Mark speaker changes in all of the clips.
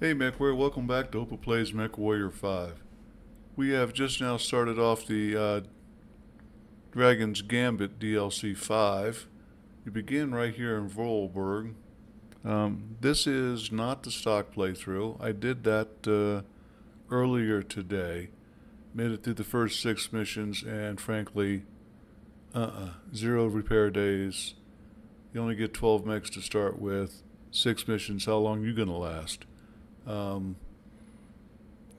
Speaker 1: Hey MechWarrior, welcome back to Open Plays MechWarrior 5. We have just now started off the Dragon's Gambit DLC 5. You begin right here in Vorarlberg. This is not the stock playthrough. I did that earlier today. Made it through the first 6 missions and frankly, zero repair days. You only get 12 mechs to start with. 6 missions, how long are you going to last? I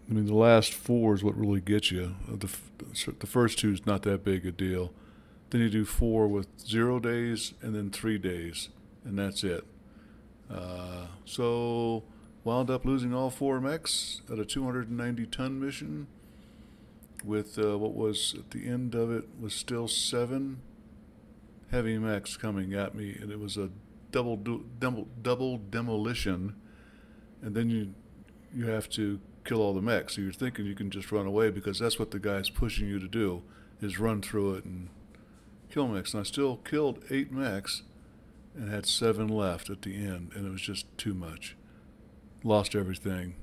Speaker 1: mean, the last 4 is what really gets you. The first 2 is not that big a deal. Then you do 4 with 0 days and then 3 days, and that's it. So, wound up losing all 4 mechs at a 290-ton mission. With what was at the end of it was still 7 heavy mechs coming at me, and it was a double demolition. And then you have to kill all the mechs. So you're thinking you can just run away because that's what the guy's pushing you to do, is run through it and kill mechs. And I still killed 8 mechs and had 7 left at the end, and it was just too much. Lost everything.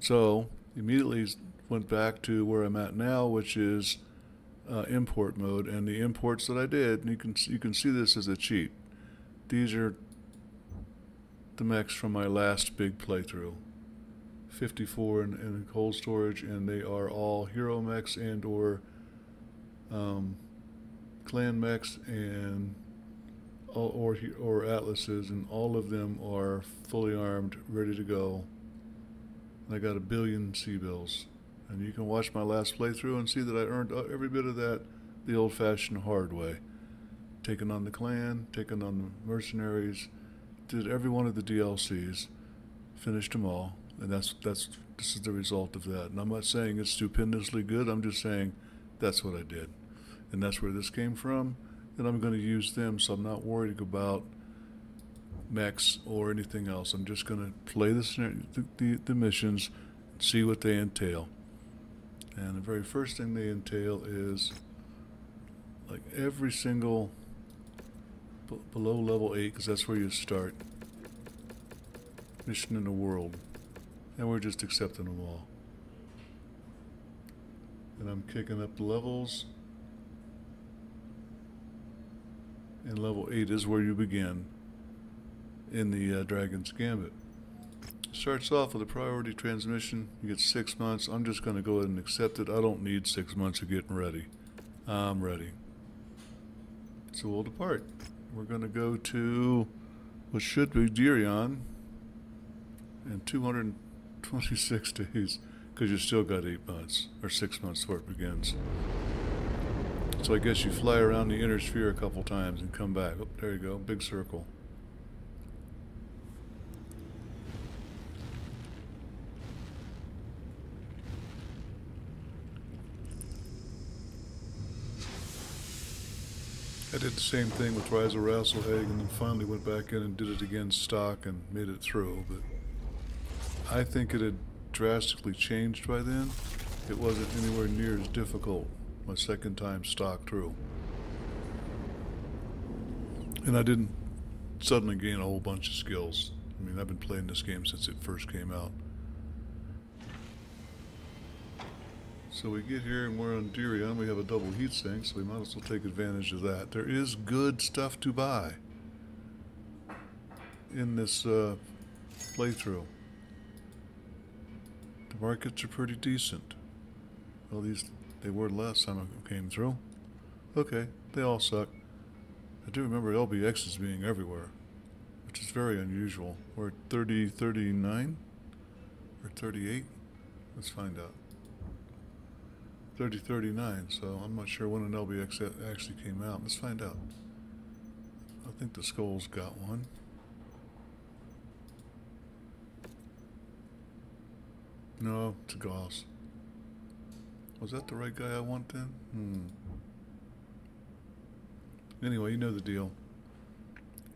Speaker 1: So immediately went back to where I'm at now, which is import mode. And the imports that I did, and you can see this as a cheat. These are the mechs from my last big playthrough. 54 in cold storage, and they are all hero mechs and or clan mechs and or atlases, and all of them are fully armed, ready to go. And I got a billion C-bills, and you can watch my last playthrough and see that I earned every bit of that the old-fashioned hard way. Taking on the clan, taking on the mercenaries, did every one of the DLCs, finished them all, and this is the result of that. And I'm not saying it's stupendously good. I'm just saying that's what I did, and that's where this came from. And I'm going to use them, so I'm not worried about mechs or anything else. I'm just going to play the missions, and see what they entail. And the very first thing they entail is like every single below level 8, because that's where you start, mission in the world, and we're just accepting them all. And I'm kicking up the levels, and level 8 is where you begin in the Dragon's Gambit. Starts off with a priority transmission. You get 6 months. I'm just going to go ahead and accept it. I don't need 6 months of getting ready. I'm ready. So we'll depart. We're going to go to what should be Dirion in 226 days, because you still got 8 months, or 6 months before it begins. So I guess you fly around the inner sphere a couple times and come back. Oh, there you go, big circle. I did the same thing with Rise of Rasselhag, and then finally went back in and did it again stock and made it through, but I think it had drastically changed by then. It wasn't anywhere near as difficult my second time stock through. And I didn't suddenly gain a whole bunch of skills. I mean, I've been playing this game since it first came out. So we get here and we're on Dirion. We have a double heatsink, so we might as well take advantage of that. There is good stuff to buy in this playthrough. The markets are pretty decent. Well, they were last time I came through. Okay, they all suck. I do remember LBXs being everywhere, which is very unusual. We're at 39 or 38? Let's find out. 3039, so I'm not sure when an LBX actually came out. Let's find out. I think the Skull's got one. No, it's a Gauss. Was that the right guy I want then? Anyway, you know the deal.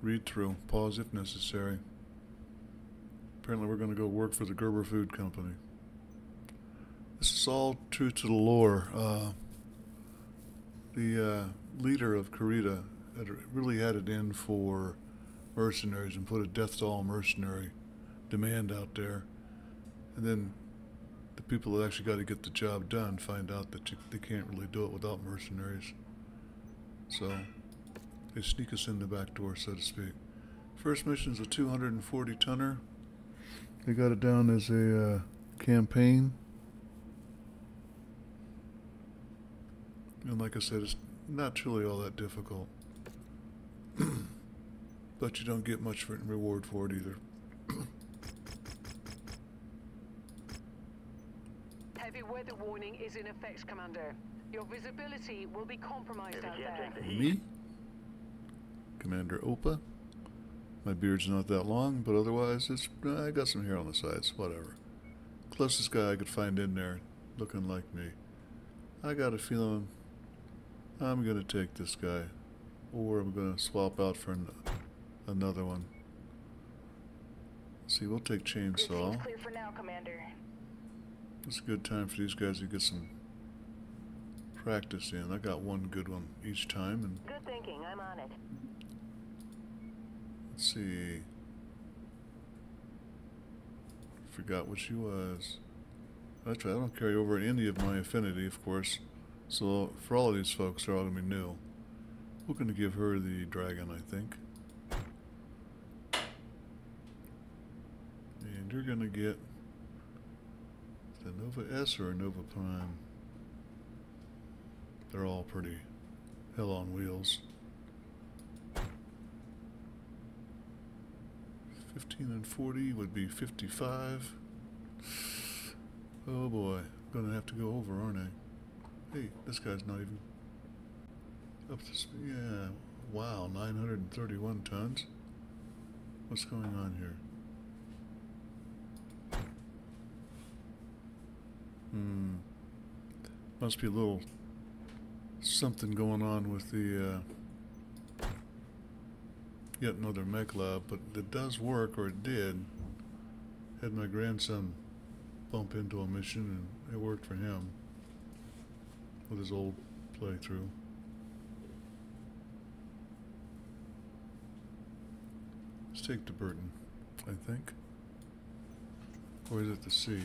Speaker 1: Read through. Pause if necessary. Apparently we're going to go work for the Gerber Food Company. This is all true to the lore. The leader of Karita had really had it in for mercenaries and put a death to all mercenary demand out there. And then the people that actually got to get the job done find out that they can't really do it without mercenaries. So they sneak us in the back door, so to speak. First mission's a 240 tonner. They got it down as a campaign. And like I said, it's not truly all that difficult. But you don't get much reward for it either.
Speaker 2: Heavy weather warning is in effect, Commander. Your visibility will be compromised out there.
Speaker 1: Me? Commander Opa? My beard's not that long, but otherwise I got some hair on the sides, whatever. Closest guy I could find in there looking like me. I got a feeling I'm gonna take this guy, or I'm gonna swap out for another one. Let's see, we'll take Chainsaw.
Speaker 3: Clear for now, Commander.
Speaker 1: It's a good time for these guys to get some practice in. I got one good one each time, and
Speaker 3: Good thinking. I'm on it.
Speaker 1: let's see. Forgot what she was. That's right, I don't carry over any of my affinity, of course. So for all of these folks, they're all gonna be new. We're gonna give her the dragon, I think. And you're gonna get the Nova S or a Nova Prime. They're all pretty hell on wheels. 15 and 40 would be 55. Oh boy, gonna have to go over, aren't I? Hey, this guy's not even up to speed. Yeah, wow, 931 tons. What's going on here? Must be a little something going on with the yet another mech lab, but it does work, or it did. Had my grandson bump into a mission, and it worked for him with his old playthrough. Let's take the Burton, I think. Or is it the C?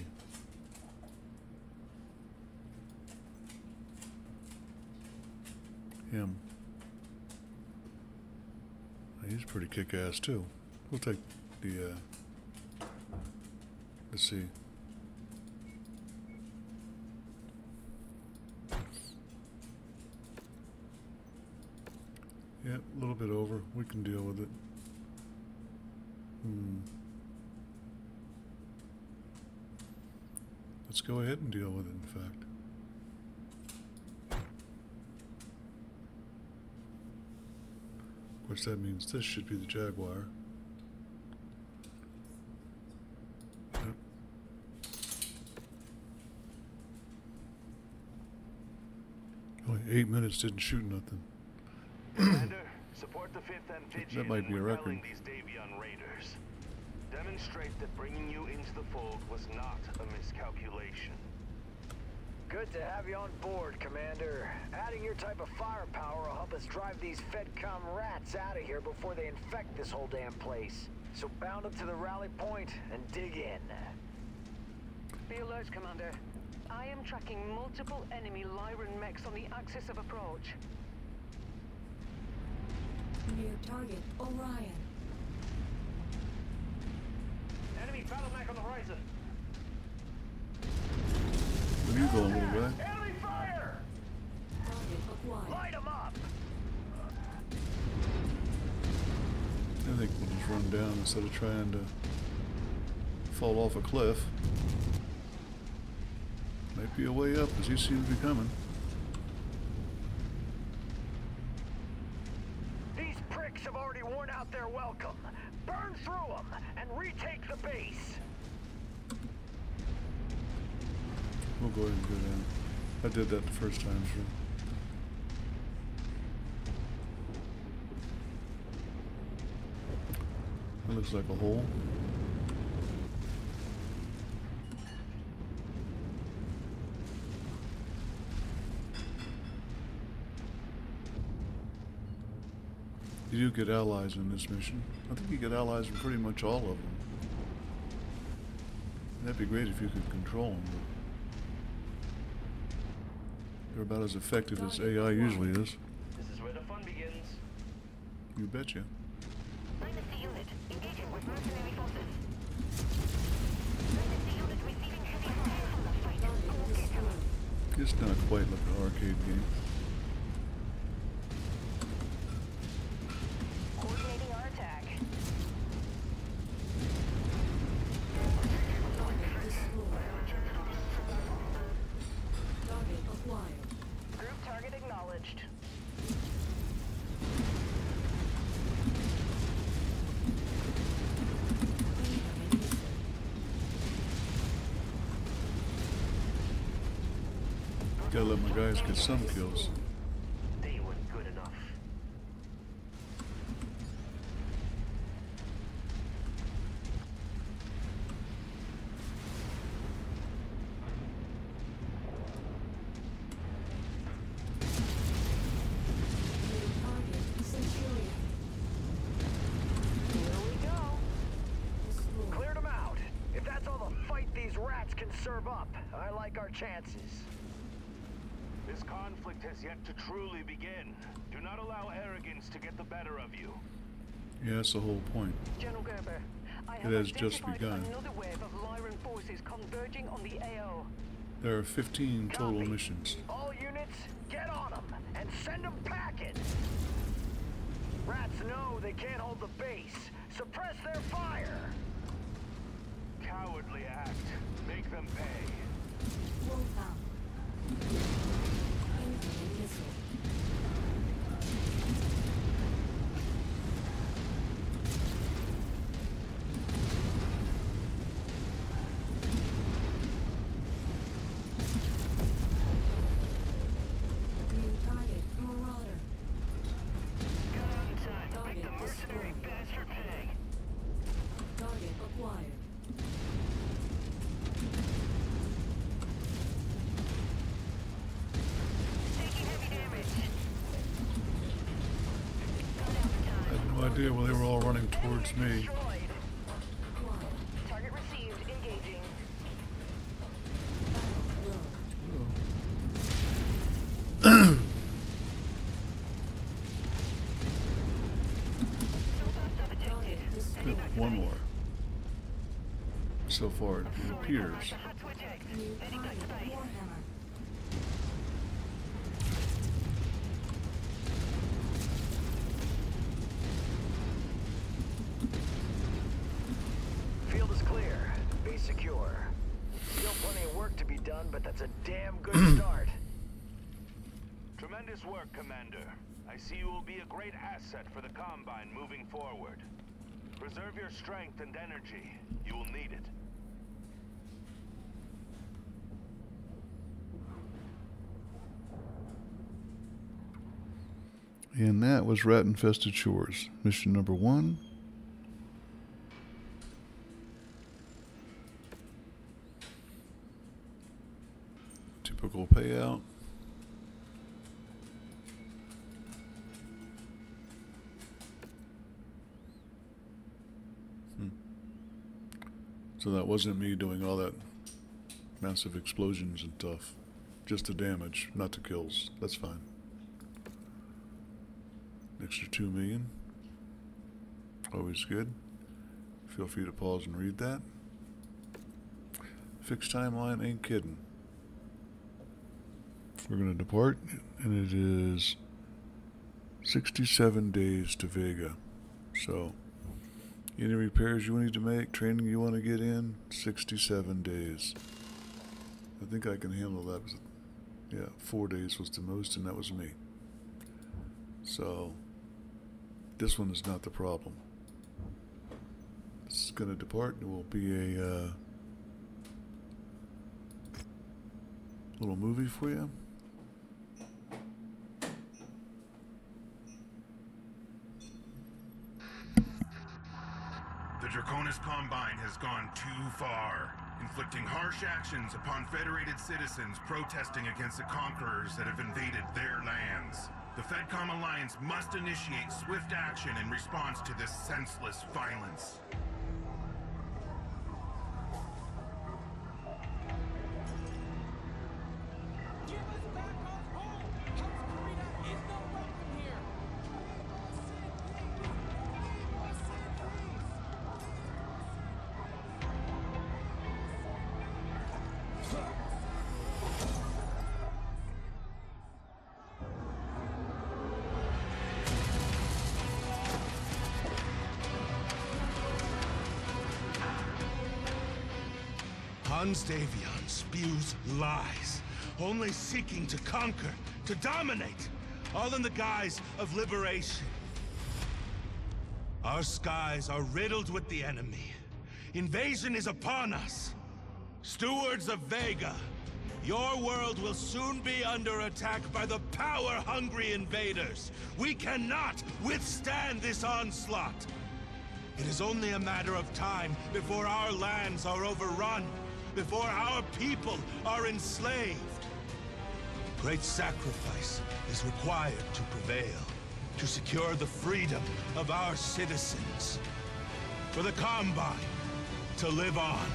Speaker 1: Him. He's pretty kick-ass too. We'll take the C. Yeah, a little bit over. We can deal with it. Let's go ahead and deal with it, in fact. Of course, that means this should be the Jaguar. Yep. Only 8 minutes, didn't shoot nothing.
Speaker 4: Commander, support the 5th Amphibian.
Speaker 1: That might be a record.
Speaker 4: These Davion raiders. Demonstrate that bringing you into the fold was not a miscalculation.
Speaker 5: Good to have you on board, Commander. Adding your type of firepower will help us drive these FedCom rats out of here before they infect this whole damn place. So bound up to the rally point and dig in.
Speaker 2: Be alert, Commander. I am tracking multiple enemy Lyran mechs on the axis of approach.
Speaker 6: Near target, Orion.
Speaker 4: Enemy battle mech on the horizon.
Speaker 1: Where are you going, little guy?
Speaker 4: Enemy fire!
Speaker 6: Target acquired.
Speaker 5: Light them up!
Speaker 1: I think we'll just run down instead of trying to fall off a cliff. Might be a way up, as you seem to be coming.
Speaker 5: These pricks have already worn out their welcome. Burn through them and retake the base.
Speaker 1: We'll go ahead and go down. I did that the first time, sure. That looks like a hole. You do get allies in this mission. I think you get allies in pretty much all of them. That'd be great if you could control them. They're about as effective as AI usually is.
Speaker 4: This is where the fun begins.
Speaker 1: You betcha.
Speaker 3: Dynasty unit engaging with mercenary forces. Dynasty unit receiving heavy fire from the fight. Communicate her.
Speaker 1: It's not quite like an arcade game.
Speaker 3: Coordinating our attack.
Speaker 6: Target acquired.
Speaker 3: Group target acknowledged.
Speaker 1: Gotta let my guys get some kills.
Speaker 4: They weren't good enough.
Speaker 6: Target Centurion.
Speaker 5: Here we go.
Speaker 6: Destroyed.
Speaker 5: Cleared them out. If that's all the fight these rats can serve up, I like our chances.
Speaker 4: This conflict has yet to truly begin. Do not allow arrogance to get the better of you.
Speaker 1: Yeah, that's the whole point.
Speaker 2: General Gerber, I have
Speaker 1: It has just
Speaker 2: identified
Speaker 1: begun.
Speaker 2: another wave of Lyran forces converging on the AO.
Speaker 1: There are 15 total
Speaker 5: Copy.
Speaker 1: missions.
Speaker 5: All units, get on them and send them packing. Rats know they can't hold the base. Suppress their fire.
Speaker 4: Cowardly act. Make them pay.
Speaker 6: Wolfhound. Incoming missile. New target Marauder. Target destroyed. Target acquired.
Speaker 1: I had no idea why they were all running towards me.
Speaker 3: Destroyed.
Speaker 6: Acquired.
Speaker 3: Target received. Engaging.
Speaker 6: Battle low. Target destroyed.
Speaker 1: One more. So far, it appears.
Speaker 6: New target Warhammer.
Speaker 5: Field is clear. Be secure. Still plenty of work to be done, but that's a damn good start.
Speaker 4: Tremendous work, Commander. I see you will be a great asset for the Combine moving forward. Preserve your strength and energy. You will need it.
Speaker 1: And that was Rat Infested Shores. Mission number 1. Typical payout. So that wasn't me doing all that massive explosions and stuff. Just the damage, not the kills. That's fine. Extra 2 million. Always good. Feel free to pause and read that. Fixed timeline, ain't kidding. We're going to depart, and it is 67 days to Vega. So, any repairs you need to make, training you want to get in, 67 days. I think I can handle that. Yeah, 4 days was the most, and that was me. So, this one is not the problem. This is going to depart. It will be a little movie for you.
Speaker 7: The Draconis Combine has gone too far, inflicting harsh actions upon Federated citizens protesting against the conquerors that have invaded their lands. The FedCom Alliance must initiate swift action in response to this senseless violence. Hans Davion spews lies, only seeking to conquer, to dominate, all in the guise of liberation. Our skies are riddled with the enemy. Invasion is upon us. Stewards of Vega, your world will soon be under attack by the power-hungry invaders. We cannot withstand this onslaught. It is only a matter of time before our lands are overrun, before our people are enslaved. Great sacrifice is required to prevail, to secure the freedom of our citizens. For the Combine to live on.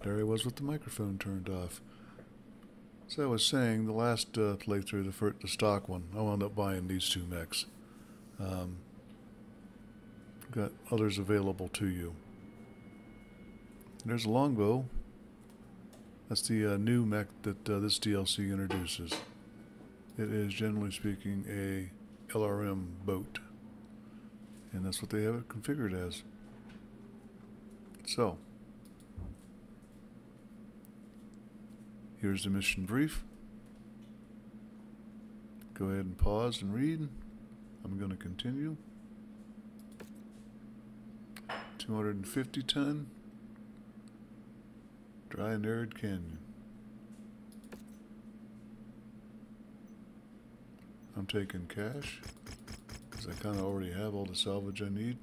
Speaker 1: There he was with the microphone turned off. So I was saying, the last playthrough, the stock one, I wound up buying these two mechs. Got others available to you. There's a longbow. That's the new mech that this DLC introduces. It is, generally speaking, a LRM boat. And that's what they have it configured as. So, here's the mission brief. Go ahead and pause and read. I'm going to continue. 250 ton Dry and Arid Canyon. I'm taking cash because I kind of already have all the salvage I need.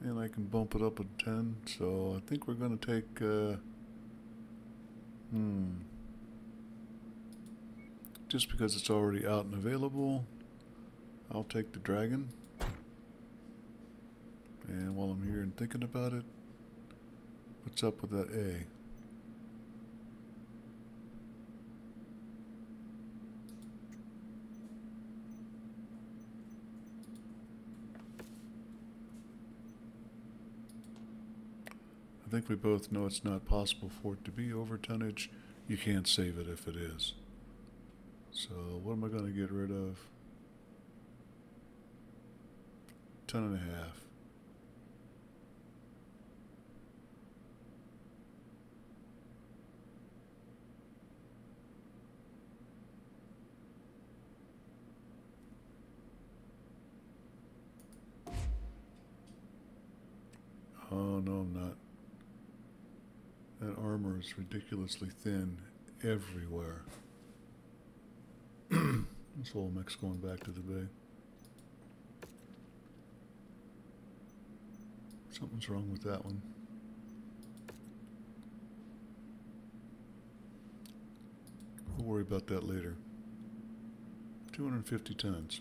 Speaker 1: And I can bump it up to 10, so I think we're going to take just because it's already out and available, I'll take the dragon. And while I'm here and thinking about it, what's up with that A? I think we both know it's not possible for it to be over tonnage. You can't save it if it is. So what am I going to get rid of? 10.5. Oh no, I'm not. That armor is ridiculously thin everywhere. This whole mech's going back to the bay. Something's wrong with that one. We'll worry about that later. 250 tons.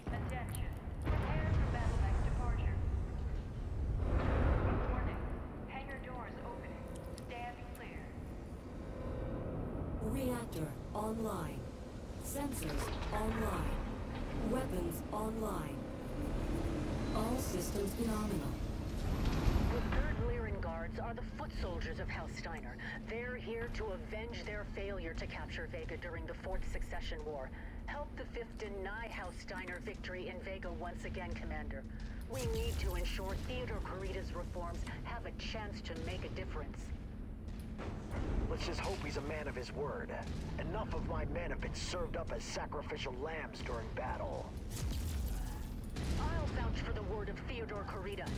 Speaker 2: Attention. Prepare for battle mech departure. Warning. Hangar doors opening. Stand clear.
Speaker 6: Reactor online. Sensors online. Weapons online. All systems phenomenal.
Speaker 8: The 3rd Lyran Guards are the foot soldiers of House Steiner. They're here to avenge their failure to capture Vega during the 4th Succession War. Help the 5th deny House Steiner victory in Vega once again, Commander. We need to ensure Theodore Corrida's reforms have a chance to make a difference.
Speaker 5: Let's just hope he's a man of his word. Enough of my men have been served up as sacrificial lambs during battle.
Speaker 8: I'll vouch for the word of Theodore Corrida.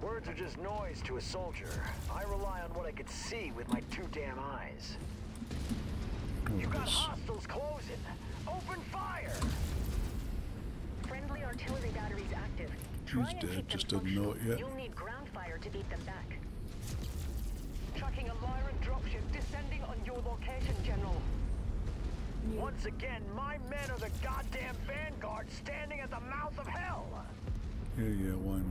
Speaker 5: Words are just noise to a soldier. I rely on what I can see with my two damn eyes. You got hostiles closing. Open fire!
Speaker 8: Friendly artillery batteries active. Try and
Speaker 1: dead,
Speaker 8: keep
Speaker 1: just
Speaker 8: them
Speaker 1: doesn't know it
Speaker 8: functional.
Speaker 1: yet.
Speaker 8: You'll need ground fire to beat them back.
Speaker 2: Tracking a Lyran dropship descending on your location, General.
Speaker 5: Once again, my men are the goddamn vanguard standing at the mouth of hell!
Speaker 1: Yeah, wine.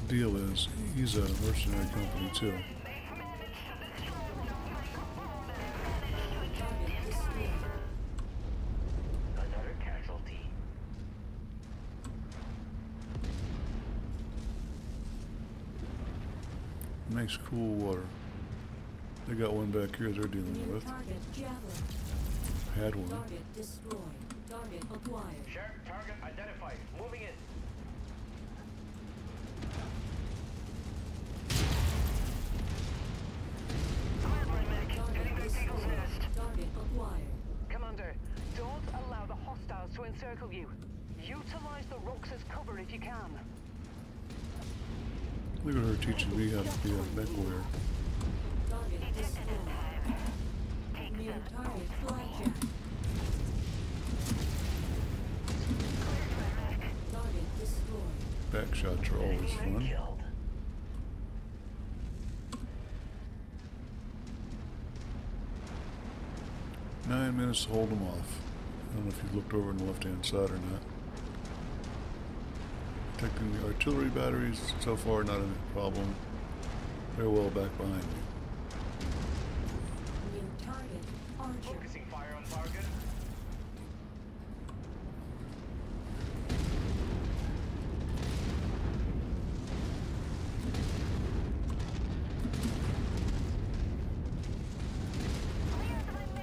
Speaker 1: Deal is, he's a mercenary company too.
Speaker 5: Another casualty.
Speaker 1: Makes cool water. They got one back here they're dealing
Speaker 6: New
Speaker 1: with.
Speaker 6: target Javelin.
Speaker 1: Had one.
Speaker 6: Target destroyed. Target acquired.
Speaker 5: Sheriff, target identified. Moving in.
Speaker 6: Target destroyed. Target acquired.
Speaker 2: Commander, don't allow the hostiles to encircle you. Utilize the rocks as cover if you can.
Speaker 1: Look at her teaching me how to be a MechWarrior.
Speaker 6: Target destroyed. New target blackjack. Target destroyed.
Speaker 1: Back shots are always fun. 9 minutes to hold them off. I don't know if you looked over on the left-hand side or not. Protecting the artillery batteries, so far not a problem. They're well back behind me.
Speaker 6: New target Archer.
Speaker 5: Focusing fire on target.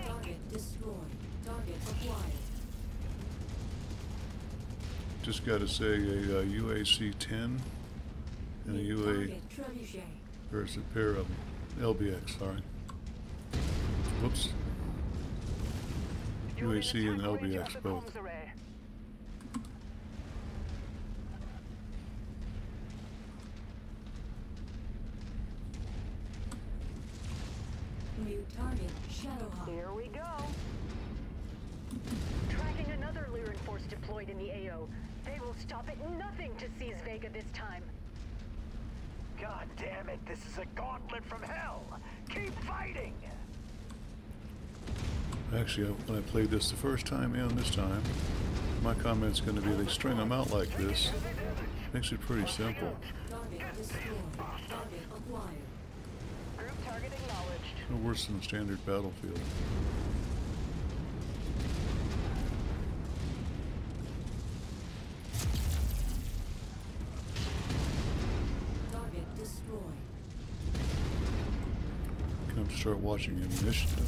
Speaker 6: Target destroyed. Target acquired.
Speaker 1: Just got to say a UAC-10 and a
Speaker 6: New
Speaker 1: UA,
Speaker 6: target Trebuchet.
Speaker 1: there's a pair of them. LBX, sorry. Whoops.
Speaker 2: You're in
Speaker 1: UAC and
Speaker 2: attack range
Speaker 1: LBX
Speaker 2: of the
Speaker 1: both.
Speaker 2: comms array.
Speaker 6: New target Shadowhawk.
Speaker 2: Here we go.
Speaker 8: Tracking another Lyran force deployed in the AO. They will stop at nothing to seize Vega this time.
Speaker 5: God damn it, this is a gauntlet from hell! Keep fighting!
Speaker 1: Actually, when I played this the first time and this time, my comment's going to be they string them out like this. Makes it pretty simple.
Speaker 6: Target destroyed. Target acquired.
Speaker 2: Group target acknowledged.
Speaker 1: No worse than a standard battlefield.
Speaker 6: Target destroyed.
Speaker 1: Gonna have to start watching ammunition though.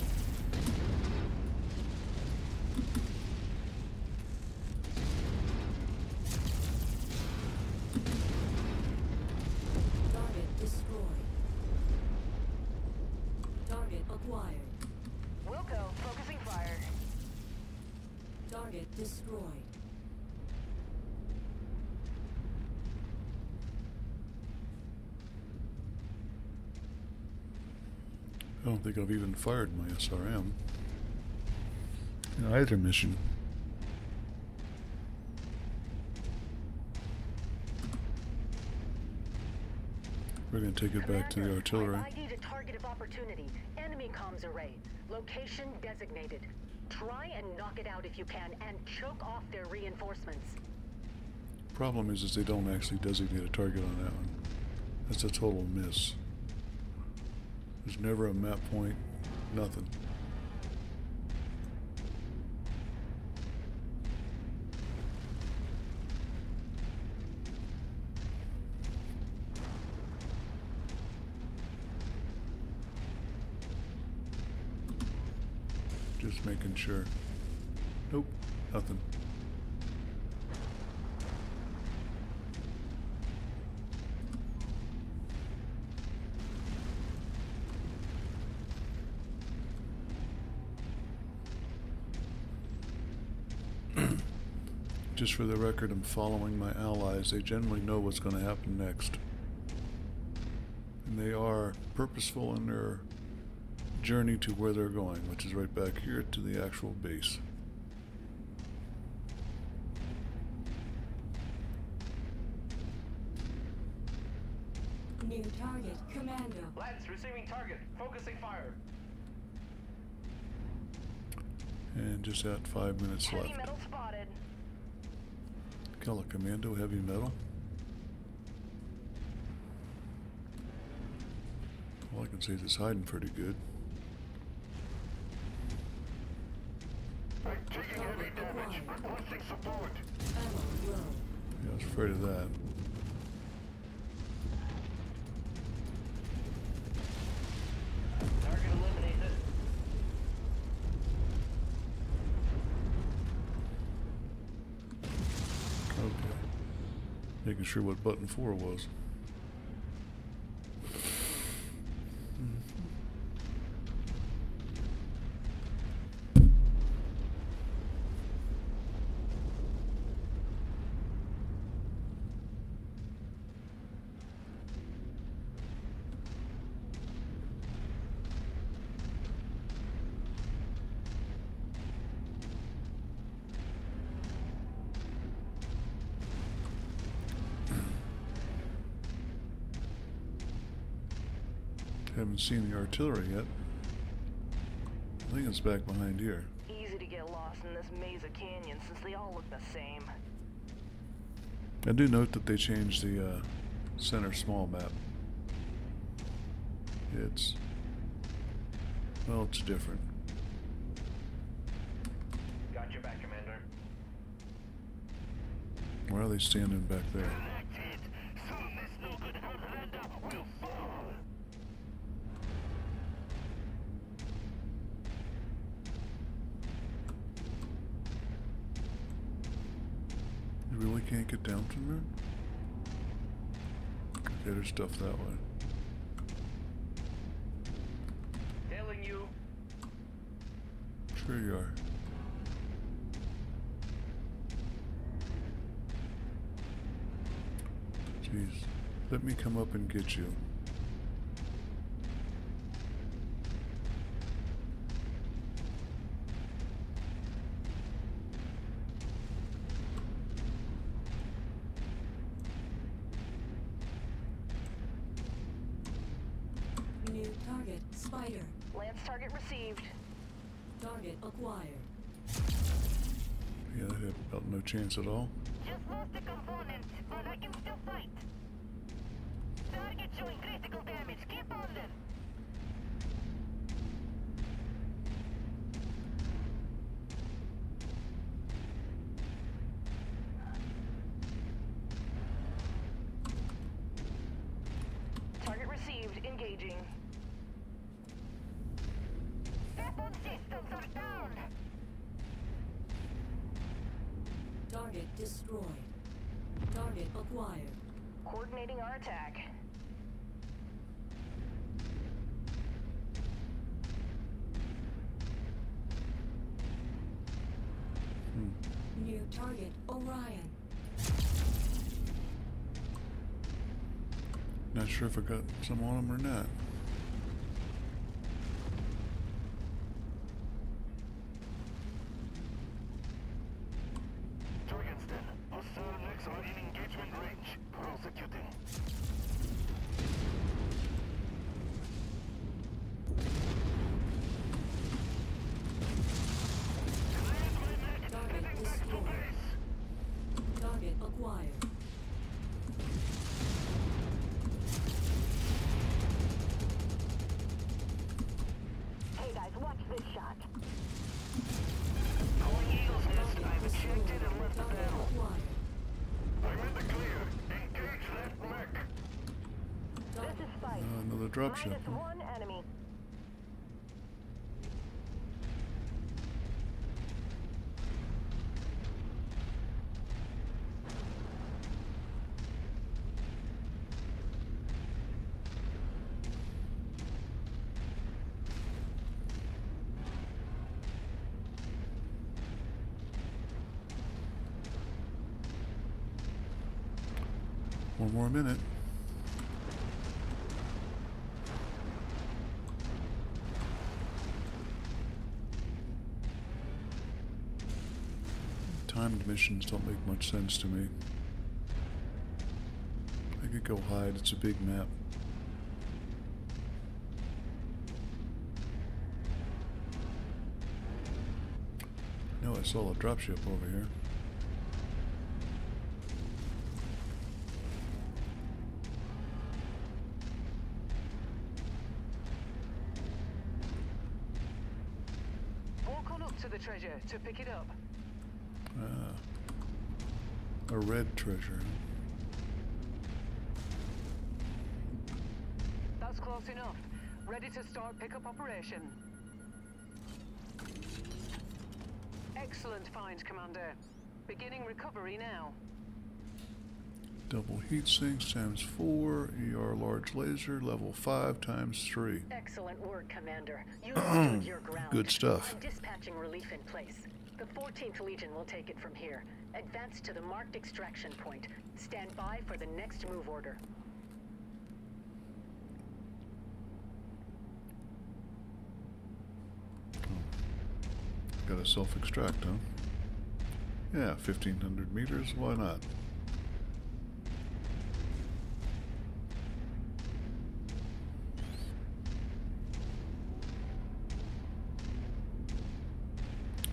Speaker 6: Target destroyed. Target acquired.
Speaker 2: Wilco, focusing fire.
Speaker 6: Target destroyed.
Speaker 1: I don't think I've even fired my SRM in either mission. We're going to take it back to the
Speaker 8: Commander,
Speaker 1: artillery.
Speaker 8: I've ID'd a target of opportunity. Enemy comms array. Location designated. Try and knock it out if you can, and choke off their reinforcements.
Speaker 1: Problem is they don't actually designate a target on that one. That's a total miss. There's never a map point, nothing. Just making sure. Nope, nothing. Just for the record, I'm following my allies. They generally know what's going to happen next. And they are purposeful in their journey to where they're going, which is right back here to the actual base.
Speaker 6: New target, Commando.
Speaker 9: Lance, receiving target. Focusing fire.
Speaker 1: And just at 5 minutes
Speaker 2: Heavy
Speaker 1: left.
Speaker 2: metal spotted.
Speaker 1: Kill a commando heavy metal. All I can say is it's hiding pretty good.
Speaker 6: Taking heavy damage. Requesting support. Ammo low.
Speaker 1: Yeah, I was afraid of that.
Speaker 9: Target eliminated.
Speaker 1: Okay. Making sure what button 4 was. Haven't seen the artillery yet. I think it's back behind here.
Speaker 2: Easy to get lost in this maze of canyons since they all look the same.
Speaker 1: I do note that they changed the center small map. It's, well, it's different.
Speaker 9: Got your back, Commander.
Speaker 1: Why are they standing back there? You really can't get down from there? Okay, there's stuff that way.
Speaker 9: Tailing you.
Speaker 1: Sure you are. Jeez. Let me come up and get you.
Speaker 6: New target, Spider.
Speaker 2: Lance target received.
Speaker 6: Target acquired.
Speaker 1: Yeah, they have about no chance at all.
Speaker 3: Just lost the component, but I can still fight. Target showing critical damage. Keep on them.
Speaker 2: Target received. Engaging.
Speaker 3: Weapon systems are down.
Speaker 6: Target destroyed. Target acquired.
Speaker 2: Coordinating our attack.
Speaker 6: New target, Orion.
Speaker 1: Not sure if I got some on them or not.
Speaker 3: Jorgensen, hostile mechs are in engagement range. Prosecuting.
Speaker 6: Target destroyed. Target acquired.
Speaker 3: Hey guys, watch this shot.
Speaker 6: Target destroyed. Target acquired.
Speaker 3: I'm in the clear. Engage that mech.
Speaker 6: Target
Speaker 2: This is Spike.
Speaker 1: Another dropship.
Speaker 2: Minus one enemy.
Speaker 1: One more minute. Timed missions don't make much sense to me. I could go hide, it's a big map. No, I saw a dropship over here.
Speaker 2: Walk on up to the treasure to pick it up.
Speaker 1: A red treasure.
Speaker 2: That's close enough. Ready to start pickup operation. Excellent find, Commander. Beginning recovery now.
Speaker 1: Double heat sinks times 4, ER large laser, level 5 times 3.
Speaker 8: Excellent work, Commander. You stood your ground.
Speaker 1: Good stuff.
Speaker 8: I'm dispatching relief in place. The 14th Legion will take it from here. Advance to the marked extraction point. Stand by for the next move order.
Speaker 1: Got a self-extract, huh? Yeah, 1,500 meters, why not?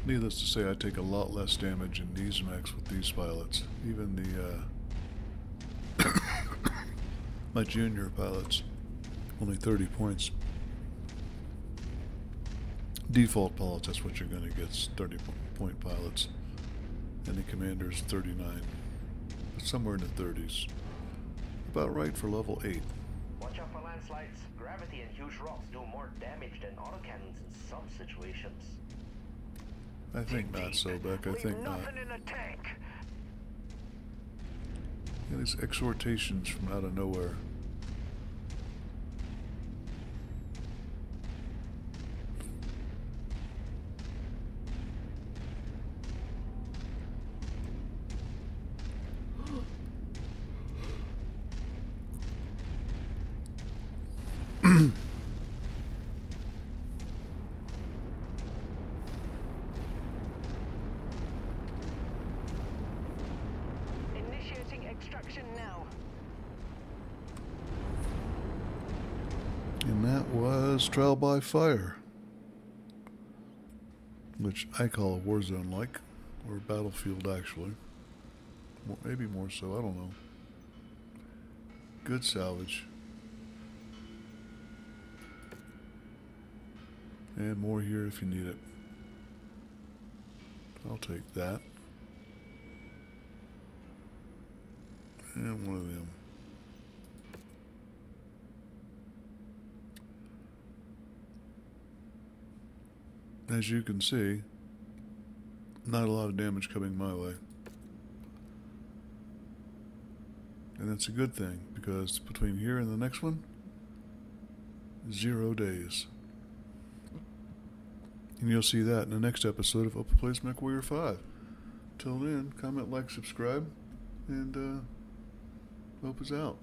Speaker 1: Needless to say, I take a lot less damage in these mechs with these pilots. Even the, my junior pilots, only 30 points. Default pilots, that's what you're going to get, 30-point pilots. And the commander's 39. Somewhere in the 30s. About right for level 8.
Speaker 9: Watch out for landslides. Gravity and huge rocks do more damage than autocannons in some situations.
Speaker 1: I think not, so Beck. I think not.
Speaker 5: Nothing in the tank.
Speaker 1: Yeah, these exhortations from out of nowhere.
Speaker 2: Initiating extraction now.
Speaker 1: And that was Trial by Fire, which I call a war zone like, or Battlefield actually. Maybe more so, I don't know. Good salvage. And more here if you need it. I'll take that. And one of them. As you can see, not a lot of damage coming my way. And that's a good thing, because between here and the next one, 0 days. And you'll see that in the next episode of Open Plays MechWarrior 5. Till then, comment, like, subscribe, and Hope is out.